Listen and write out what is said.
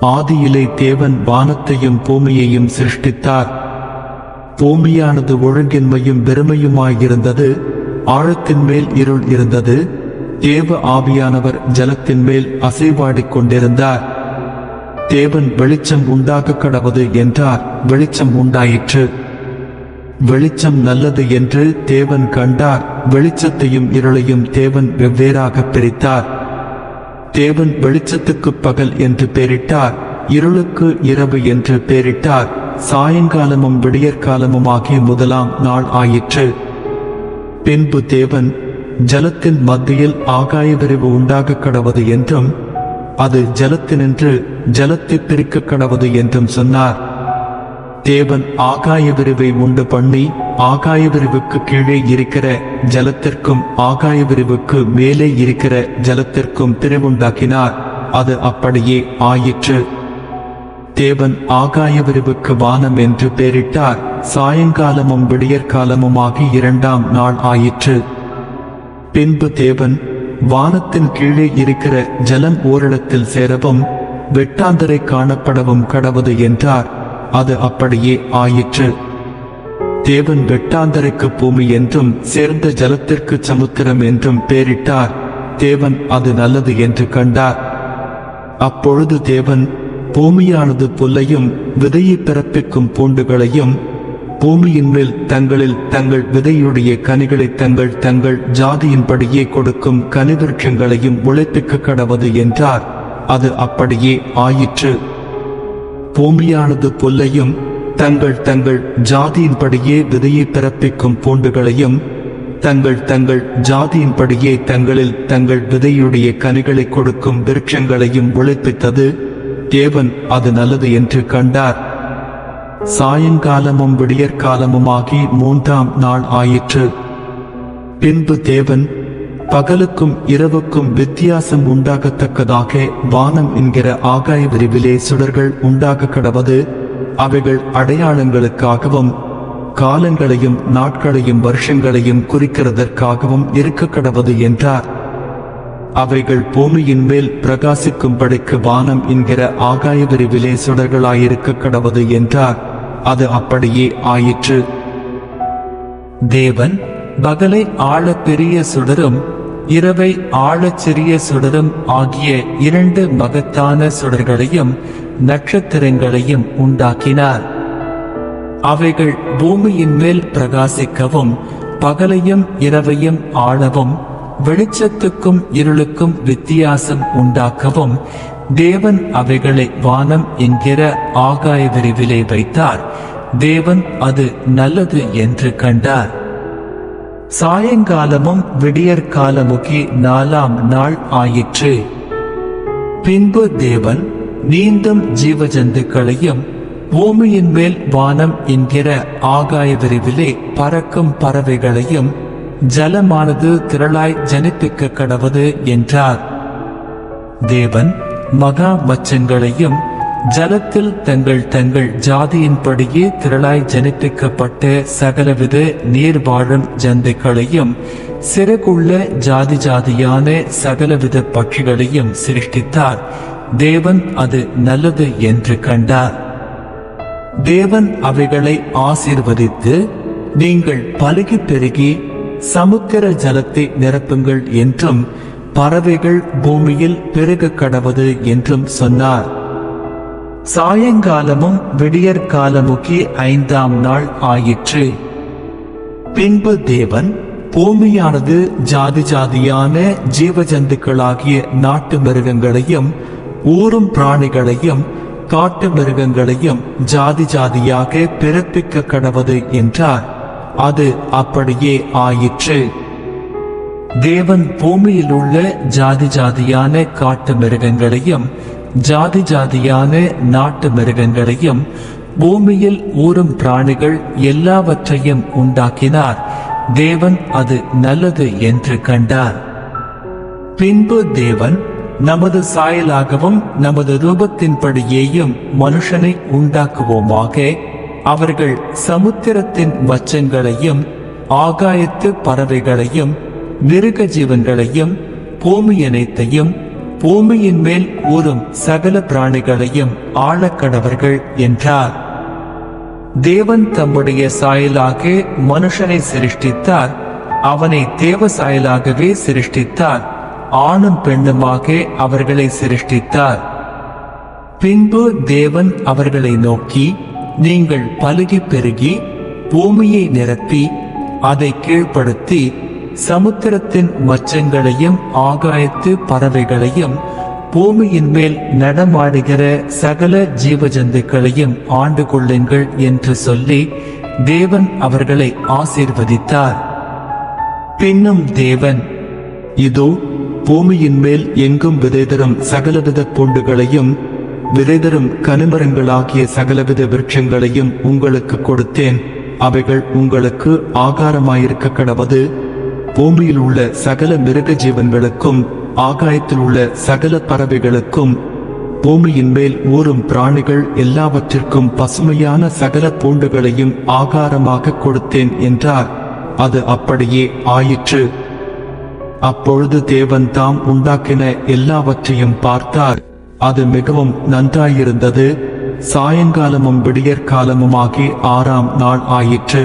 ஆதியிலே தேவன் வானத்தையும் பூமியையும் சிருஷ்டித்தார். பூமியானது ஒழுங்கின்மையும் வெறுமையுமாயிருந்தது. ஆழத்தின் மேல் இருள் இருந்தது. தேவ ஆவியானவர் ஜலத்தின் மேல் அசைவாடிக் கொண்டிருந்தார். தேவன் வெளிச்சம் உண்டாக கடவது என்றார். வெளிச்சம் உண்டாயிற்று. வெளிச்சம் நல்லது என்று தேவன் கண்டார். வெளிச்சத்தையும் இருளையும் தேவன் வெவ்வேறாக பிரித்தார். தேவன் வெளிச்சத்துக்கு பகல் என்று பெயரிட்டார், இருளுக்கு இரவு என்று பெயரிட்டார். சாயங்காலமும் விடியற்காலமுமாகிய முதலாம் நாள் ஆயிற்று. பின்பு தேவன் ஜலத்தின் மத்தியில் ஆகாய விரிவு உண்டாக கடவது என்றும் அது ஜலத்தினின்று ஜலத்தை பிரிக்க கடவது என்றும் சொன்னார். தேவன் ஆகாய விரிவை உண்டு பண்ணி ஆகாய விரிவுக்கு கீழே இருக்கிற ஜலத்திற்கும் ஆகாய விரிவுக்கு மேலே இருக்கிற ஜலத்திற்கும் பிரிவுண்டாக்கினார். அது அப்படியே ஆயிற்று. தேவன் ஆகாய விரிவுக்கு வானம் என்று பெயரிட்டார். சாயங்காலமும் விடியற்காலமுமாகி இரண்டாம் நாள் ஆயிற்று. பின்பு தேவன் வானத்தின் கீழே இருக்கிற ஜலம் ஓரிடத்தில் சேரவும் வெட்டாந்தரை காணப்படவும் கடவது என்றார். அது அப்படியே ஆயிற்று. தேவன் வெட்டாந்தரைக்கு பூமி என்றும் சேர்ந்த ஜலத்திற்கு சமுத்திரம் என்றும் பெயரிட்டார். தேவன் அது நல்லது என்று கண்டார். அப்பொழுது தேவன் பூமியானது புல்லையும் விதையை பிறப்பிக்கும் பூண்டுகளையும் பூமியின் மேல் தங்களில் தங்கள் விதையுடைய கனிகளை தங்கள் தங்கள் ஜாதியின்படியே கொடுக்கும் கனிவிருட்சங்களையும் உழைப்பிக்க கடவது என்றார். அது அப்படியே ஆயிற்று. பூமியானது புல்லையும் தங்கள் தங்கள் ஜாதியின்படியே விதையை பிறப்பிக்கும் பூண்டுகளையும் தங்கள் தங்கள் ஜாதியின்படியே தங்களில் தங்கள் விதையுடைய கனிகளை கொடுக்கும் விருட்சங்களையும் உழைப்பித்தது. தேவன் அது நல்லது என்று கண்டார். சாயங்காலமும் விடியற்காலமுமாகி மூன்றாம் நாள் ஆயிற்று. பின்பு தேவன் பகலுக்கும் இரவுக்கும் வித்தியாசம் உண்டாகத்தக்கதாக வானம் என்கிற ஆகாய விரிவிலே சுடர்கள் உண்டாக கடவது. அவைகள் அடையாளங்களுக்காகவும் காலங்களையும் நாட்களையும் வருஷங்களையும் குறிக்கிறதற்காகவும் இருக்க கடவது என்றார். அவைகள் பூமியின் மேல் பிரகாசிக்கும்படிக்கு வானம் என்கிற ஆகாய விரிவிலே சுடர்களாயிருக்க கடவது என்றார். அது அப்படியே ஆயிற்று. தேவன் பகலை ஆழ பெரிய சுடரும் இரவை ஆழச் சிறிய சுடரும் ஆகிய இரண்டு மகத்தான சுடர்களையும் நட்சத்திரங்களையும் உண்டாக்கினார். அவைகள் பூமியின் மேல் பிரகாசிக்கவும் பகலையும் இரவையும் ஆளவும் வெளிச்சத்துக்கும் இருளுக்கும் வித்தியாசம் உண்டாக்கவும் தேவன் அவைகளை வானம் என்கிற ஆகாய விரிவிலே வைத்தார். தேவன் அது நல்லது என்று கண்டார். சாயங்காலமும் விடியற்காலமுகி நாலாம் நாள் ஆயிற்று. பின்பு தேவன் நீந்தும் ஜீவஜந்துக்களையும் பூமியின் மேல் வானம் என்கிற ஆகாய விரிவிலே பறக்கும் பறவைகளையும் ஜலமானது திரளாய் ஜனிப்பிக்க கடவது என்றார். தேவன் மகா மச்சங்களையும் ஜலத்தில் தங்கள் தங்கள் ஜாதியின்படியே திரளாய் ஜனிப்பிக்கப்பட்ட சகலவித நீர் வாழும் ஜந்துக்களையும் சிறகுள்ள ஜாதி ஜாதியான சகலவித பட்சிகளையும் சிருஷ்டித்தார். தேவன் அது நல்லது என்று கண்டார். தேவன் அவைகளை ஆசீர்வதித்து, நீங்கள் பலுகி பெருகி சமுத்திர ஜலத்தை நிரப்புங்கள் என்றும் பறவைகள் பூமியில் பெருக கடவது என்றும் சொன்னார். சாயங்காலமும் விடியற்காலமுகி ஐந்தாம் நாள் ஆயிற்று. பின்பு தேவன் பூமியானது ஜாதி ஜாதியான ஜீவஜந்துக்களாகிய நாட்டு மிருகங்களையும் ஊரும் பிராணிகளையும் காட்டு மிருகங்களையும் ஜாதி ஜாதியாக பிறப்பிக்க கடவது என்றார். அது அப்படியே ஆயிற்று. தேவன் பூமியில் உள்ள ஜாதி ஜாதியான காட்டு மிருகங்களையும் ஜாதி ஜாதியான நாட்டு மிருகங்களையும் பூமியில் ஊரும் பிராணிகள் எல்லாவற்றையும் உண்டாக்கினார். தேவன் அது நல்லது என்று கண்டார். பின்பு தேவன் நமது சாயலாகவும் நமது ரூபத்தின்படியேயும் மனுஷனை உண்டாக்குவோமாக. அவர்கள் சமுத்திரத்தின் மச்சங்களையும் ஆகாயத்து பறவைகளையும் மிருக ஜீவன்களையும் பூமியனைத்தையும் பூமியின் மேல் ஊறும் சகல பிராணிகளையும் ஆளக்கடவர்கள் என்றார். தேவன் தம்முடைய சாயலாக மனுஷனை சிருஷ்டித்தார். அவனை தேவ சாயலாகவே சிருஷ்டித்தார். ஆணும் பெண்ணுமாக அவர்களை சிருஷ்டித்தார். பின்பு தேவன் அவர்களை நோக்கி, நீங்கள் பலுகி பெருகி பூமியை நிரப்பி அதை கீழ்ப்படுத்தி சமுத்திரத்தின் மச்சங்களையும் ஆகாயத்து பறவைகளையும் பூமியின் மேல் நடமாடுகிற சகல ஜீவஜந்துக்களையும் ஆண்டு கொள்ளுங்கள் என்று சொல்லி தேவன் அவர்களை ஆசீர்வதித்தார். பின்னும் தேவன், இதோ பூமியின் மேல் எங்கும் விதைதரும் சகலவித பூண்டுகளையும் விதைதரும் கனிமரங்களாகிய சகலவித விருட்சங்களையும் உங்களுக்கு கொடுத்தேன். அவைகள் உங்களுக்கு ஆகாரமாயிருக்க கடவது. பூமியில் உள்ள சகல மிருக ஜீவன்களுக்கும் ஆகாயத்தில் உள்ள சகல பறவைகளுக்கும் பூமியின் மேல் ஊறும் பிராணிகள் எல்லாவற்றிற்கும் பசுமையான சகல பூண்டுகளையும் ஆகாரமாக கொடுத்தேன் என்றார். அது அப்படியே ஆயிற்று. அப்பொழுது தேவன் தாம் உண்டாக்கின எல்லாவற்றையும் பார்த்தார். அது மிகவும் நன்றாயிருந்தது. சாயங்காலமும் விடியற்காலமுமாகி 6ஆம் நாள் ஆயிற்று.